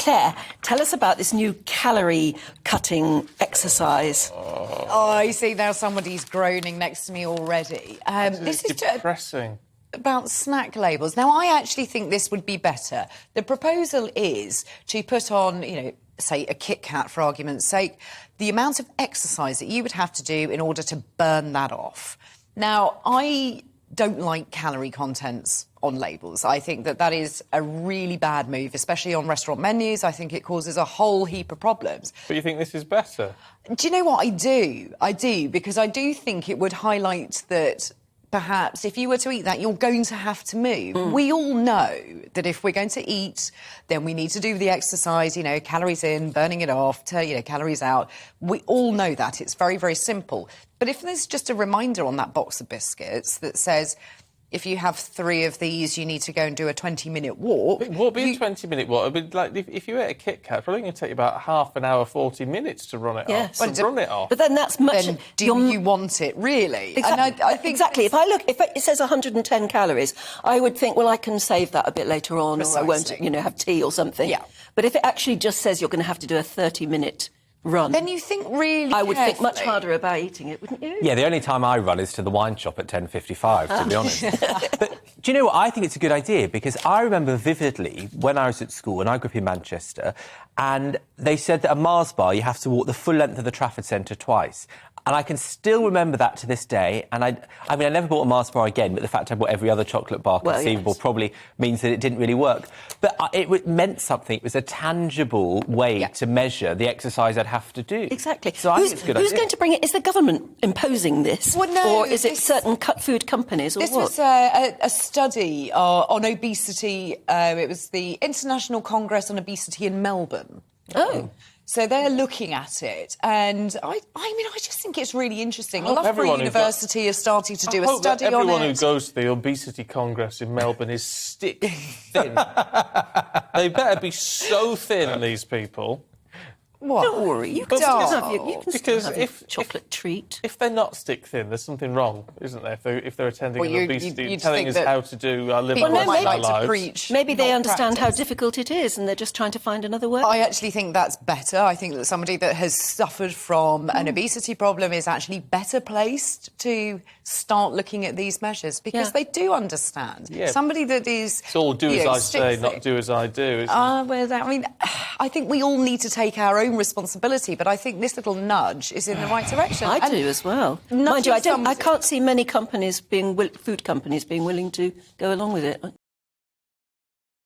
Claire, tell us about this new calorie-cutting exercise. Oh, you see, now somebody's groaning next to me already. This is depressing. About snack labels. Now, I actually think this would be better. The proposal is to put on, say, a Kit Kat, for argument's sake, the amount of exercise that you would have to do in order to burn that off. Now, I don't like calorie contents on labels. I think that is a really bad move, especially on restaurant menus. I think it causes a whole heap of problems. But you think this is better? Do you know what? I do, because I do think it would highlight that perhaps if you were to eat that, you're going to have to move. We all know that if we're going to eat, then we need to do the exercise, calories in, burning it off, calories out. We all know that. It's very, very simple. But if there's just a reminder on that box of biscuits that says, if you have 3 of these, you need to go and do a 20-minute walk. What would be a 20-minute walk? I mean, like, if you ate a Kit Kat, it's probably going to take you about half an hour, 40 minutes to run it off. Run it off. But then that's much... Then do you want it, really? Exactly. And I think exactly. If it says 110 calories, I would think, well, I can save that a bit later on, or I won't, have tea or something. Yeah. But if it actually just says you're going to have to do a 30-minute run... Then you think really I would think much carefully. harder about eating it, wouldn't you? Yeah, the only time I run is to the wine shop at 10:55, to be honest. But do you know what? I think it's a good idea, because I remember vividly when I was at school, and I grew up in Manchester, and they said that a Mars bar, you have to walk the full length of the Trafford Centre twice. And I can still remember that to this day. And I never bought a Mars bar again, but the fact I bought every other chocolate bar conceivable probably means that it didn't really work. But it meant something. It was a tangible way to measure the exercise I'd have to do. Exactly. So I think it's a good idea. Who's going to bring it? Is the government imposing this? Well, no, or is it certain food companies, or this what? was a study on obesity. It was the International Congress on Obesity in Melbourne. Oh. So they're looking at it, and I just think it's really interesting. Loughborough University has started to do a I hope study that on everyone it. who goes to the Obesity Congress in Melbourne is stick thin. They better be so thin, these people. What? Don't worry, you can still have your chocolate treat. If they're not stick thin, there's something wrong, isn't there? If they're attending Well, an obesity, you'd telling think us that how to live people our might like lives. to preach. Maybe they not understand practice. how difficult it is, and they're just trying to find another way. I actually think that's better. I think that somebody that has suffered from an obesity problem is actually better placed to start looking at these measures, because they do understand. Yeah. Somebody that is... It's all do as I say, stick not thick. do as I do, isn't it? I think we all need to take our own responsibility, but I think this little nudge is in the right direction. I do as well. Mind you, I can't see many companies food companies being willing to go along with it.